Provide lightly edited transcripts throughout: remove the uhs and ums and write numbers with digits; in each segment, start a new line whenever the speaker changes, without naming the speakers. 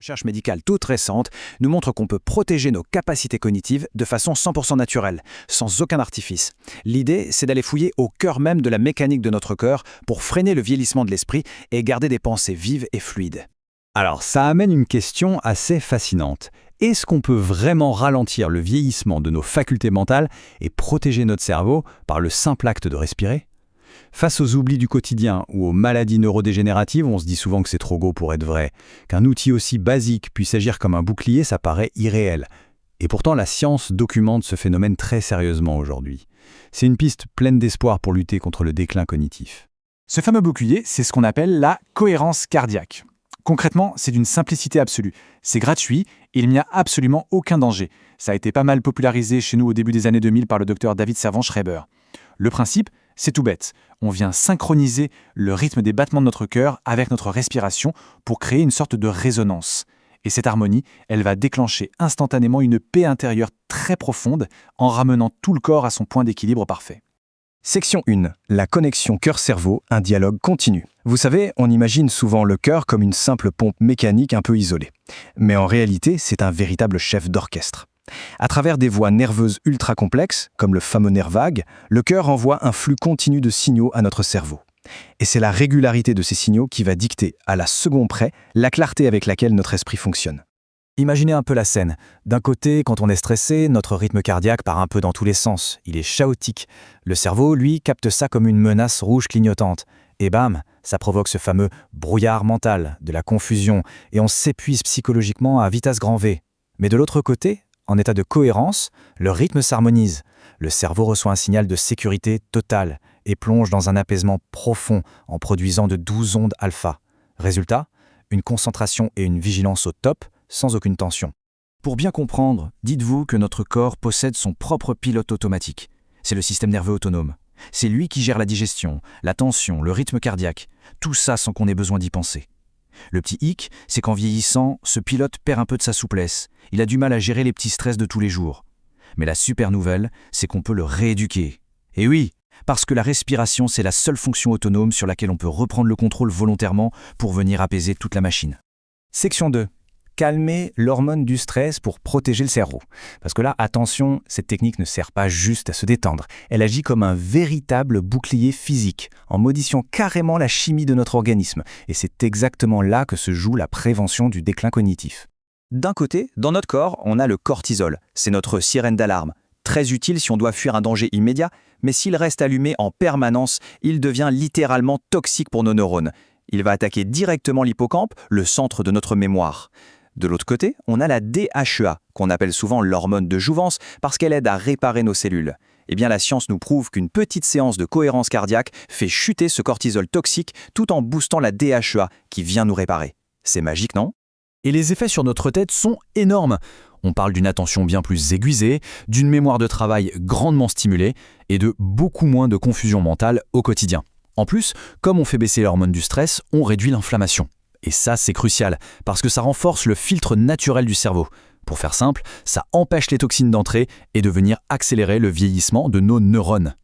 Recherche médicale toute récente nous montre qu'on peut protéger nos capacités cognitives de façon 100% naturelle, sans aucun artifice. L'idée, c'est d'aller fouiller au cœur même de la mécanique de notre cœur pour freiner le vieillissement de l'esprit et garder des pensées vives et fluides.
Alors, ça amène une question assez fascinante. Est-ce qu'on peut vraiment ralentir le vieillissement de nos facultés mentales et protéger notre cerveau par le simple acte de respirer ? Face aux oublis du quotidien ou aux maladies neurodégénératives, on se dit souvent que c'est trop beau pour être vrai. Qu'un outil aussi basique puisse agir comme un bouclier, ça paraît irréel. Et pourtant, la science documente ce phénomène très sérieusement aujourd'hui. C'est une piste pleine d'espoir pour lutter contre le déclin cognitif.
Ce fameux bouclier, c'est ce qu'on appelle la cohérence cardiaque. Concrètement, c'est d'une simplicité absolue. C'est gratuit et il n'y a absolument aucun danger. Ça a été pas mal popularisé chez nous au début des années 2000 par le docteur David Servan-Schreiber. Le principe, c'est tout bête. On vient synchroniser le rythme des battements de notre cœur avec notre respiration pour créer une sorte de résonance. Et cette harmonie, elle va déclencher instantanément une paix intérieure très profonde en ramenant tout le corps à son point d'équilibre parfait.
Section 1. La connexion cœur-cerveau, un dialogue continu. Vous savez, on imagine souvent le cœur comme une simple pompe mécanique un peu isolée. Mais en réalité, c'est un véritable chef d'orchestre. À travers des voies nerveuses ultra complexes, comme le fameux nerf vague, le cœur envoie un flux continu de signaux à notre cerveau. Et c'est la régularité de ces signaux qui va dicter, à la seconde près, la clarté avec laquelle notre esprit fonctionne.
Imaginez un peu la scène. D'un côté, quand on est stressé, notre rythme cardiaque part un peu dans tous les sens. Il est chaotique. Le cerveau, lui, capte ça comme une menace rouge clignotante. Et bam, ça provoque ce fameux brouillard mental, de la confusion, et on s'épuise psychologiquement à vitesse grand V. Mais de l'autre côté, en état de cohérence, le rythme s'harmonise. Le cerveau reçoit un signal de sécurité totale et plonge dans un apaisement profond en produisant de 12 ondes alpha. Résultat, une concentration et une vigilance au top, sans aucune tension. Pour bien comprendre, dites-vous que notre corps possède son propre pilote automatique. C'est le système nerveux autonome. C'est lui qui gère la digestion, la tension, le rythme cardiaque, tout ça sans qu'on ait besoin d'y penser. Le petit hic, c'est qu'en vieillissant, ce pilote perd un peu de sa souplesse. Il a du mal à gérer les petits stress de tous les jours. Mais la super nouvelle, c'est qu'on peut le rééduquer. Et oui, parce que la respiration, c'est la seule fonction autonome sur laquelle on peut reprendre le contrôle volontairement pour venir apaiser toute la machine. Section 2. Calmer l'hormone du stress pour protéger le cerveau. Parce que là, attention, cette technique ne sert pas juste à se détendre. Elle agit comme un véritable bouclier physique, en modifiant carrément la chimie de notre organisme. Et c'est exactement là que se joue la prévention du déclin cognitif. D'un côté, dans notre corps, on a le cortisol. C'est notre sirène d'alarme. Très utile si on doit fuir un danger immédiat, mais s'il reste allumé en permanence, il devient littéralement toxique pour nos neurones. Il va attaquer directement l'hippocampe, le centre de notre mémoire. De l'autre côté, on a la DHEA, qu'on appelle souvent l'hormone de jouvence parce qu'elle aide à réparer nos cellules. Eh bien, la science nous prouve qu'une petite séance de cohérence cardiaque fait chuter ce cortisol toxique tout en boostant la DHEA qui vient nous réparer. C'est magique, non ? Et les effets sur notre tête sont énormes. On parle d'une attention bien plus aiguisée, d'une mémoire de travail grandement stimulée et de beaucoup moins de confusion mentale au quotidien. En plus, comme on fait baisser l'hormone du stress, on réduit l'inflammation. Et ça, c'est crucial, parce que ça renforce le filtre naturel du cerveau. Pour faire simple, ça empêche les toxines d'entrer et de venir accélérer le vieillissement de nos neurones.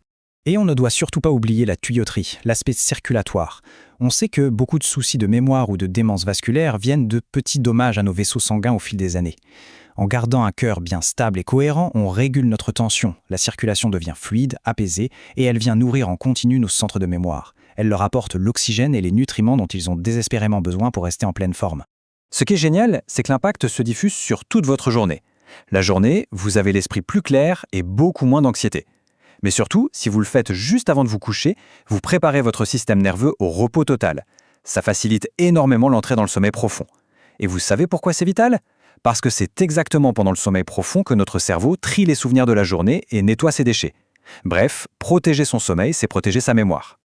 Et on ne doit surtout pas oublier la tuyauterie, l'aspect circulatoire. On sait que beaucoup de soucis de mémoire ou de démence vasculaire viennent de petits dommages à nos vaisseaux sanguins au fil des années. En gardant un cœur bien stable et cohérent, on régule notre tension, la circulation devient fluide, apaisée, et elle vient nourrir en continu nos centres de mémoire. Elle leur apporte l'oxygène et les nutriments dont ils ont désespérément besoin pour rester en pleine forme.
Ce qui est génial, c'est que l'impact se diffuse sur toute votre journée. La journée, vous avez l'esprit plus clair et beaucoup moins d'anxiété. Mais surtout, si vous le faites juste avant de vous coucher, vous préparez votre système nerveux au repos total. Ça facilite énormément l'entrée dans le sommeil profond. Et vous savez pourquoi c'est vital ? Parce que c'est exactement pendant le sommeil profond que notre cerveau trie les souvenirs de la journée et nettoie ses déchets. Bref, protéger son sommeil, c'est protéger sa mémoire.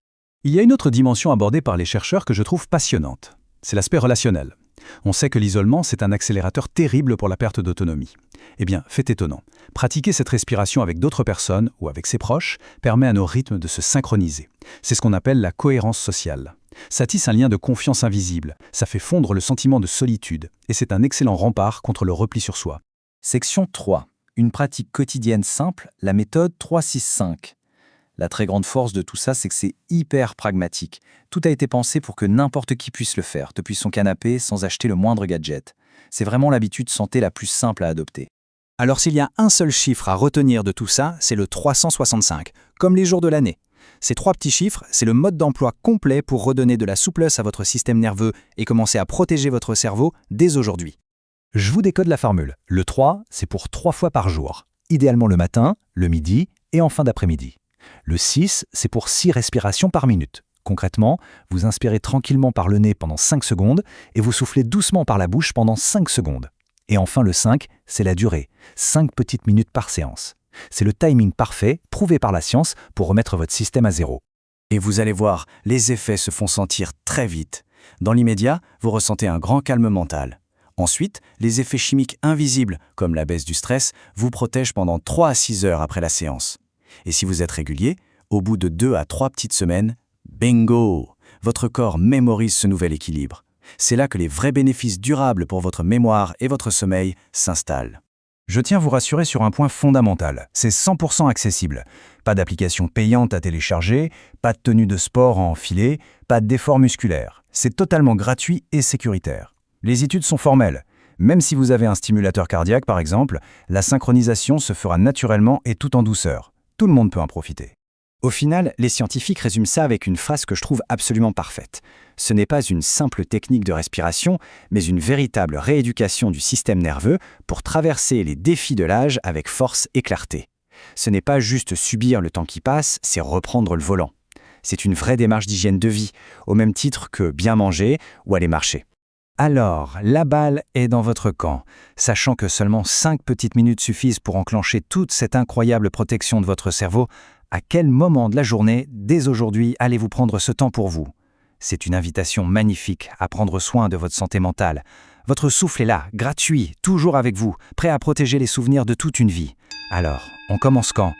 Il y a une autre dimension abordée par les chercheurs que je trouve passionnante. C'est l'aspect relationnel. On sait que l'isolement, c'est un accélérateur terrible pour la perte d'autonomie. Eh bien, fait étonnant, pratiquer cette respiration avec d'autres personnes ou avec ses proches permet à nos rythmes de se synchroniser. C'est ce qu'on appelle la cohérence sociale. Ça tisse un lien de confiance invisible, ça fait fondre le sentiment de solitude, et c'est un excellent rempart contre le repli sur soi.
Section 3. Une pratique quotidienne simple, la méthode 3-6-5. La très grande force de tout ça, c'est que c'est hyper pragmatique. Tout a été pensé pour que n'importe qui puisse le faire, depuis son canapé, sans acheter le moindre gadget.
C'est vraiment l'habitude santé la plus simple à adopter.
Alors s'il y a un seul chiffre à retenir de tout ça, c'est le 365, comme les jours de l'année. Ces 3 petits chiffres, c'est le mode d'emploi complet pour redonner de la souplesse à votre système nerveux et commencer à protéger votre cerveau dès aujourd'hui.
Je vous décode la formule. Le 3, c'est pour 3 fois par jour. Idéalement le matin, le midi et en fin d'après-midi. Le 6, c'est pour 6 respirations par minute. Concrètement, vous inspirez tranquillement par le nez pendant 5 secondes et vous soufflez doucement par la bouche pendant 5 secondes. Et enfin le 5, c'est la durée, 5 petites minutes par séance. C'est le timing parfait, prouvé par la science, pour remettre votre système à zéro.
Et vous allez voir, les effets se font sentir très vite. Dans l'immédiat, vous ressentez un grand calme mental. Ensuite, les effets chimiques invisibles, comme la baisse du stress, vous protègent pendant 3 à 6 heures après la séance. Et si vous êtes régulier, au bout de 2 à 3 petites semaines, bingo! Votre corps mémorise ce nouvel équilibre. C'est là que les vrais bénéfices durables pour votre mémoire et votre sommeil s'installent.
Je tiens à vous rassurer sur un point fondamental, c'est 100% accessible. Pas d'application payante à télécharger, pas de tenue de sport à enfiler, pas d'effort musculaire. C'est totalement gratuit et sécuritaire. Les études sont formelles. Même si vous avez un stimulateur cardiaque par exemple, la synchronisation se fera naturellement et tout en douceur. Tout le monde peut en profiter.
Au final, les scientifiques résument ça avec une phrase que je trouve absolument parfaite. Ce n'est pas une simple technique de respiration, mais une véritable rééducation du système nerveux pour traverser les défis de l'âge avec force et clarté. Ce n'est pas juste subir le temps qui passe, c'est reprendre le volant. C'est une vraie démarche d'hygiène de vie, au même titre que bien manger ou aller marcher.
Alors, la balle est dans votre camp. Sachant que seulement 5 petites minutes suffisent pour enclencher toute cette incroyable protection de votre cerveau, à quel moment de la journée, dès aujourd'hui, allez-vous prendre ce temps pour vous? C'est une invitation magnifique à prendre soin de votre santé mentale. Votre souffle est là, gratuit, toujours avec vous, prêt à protéger les souvenirs de toute une vie. Alors, on commence quand?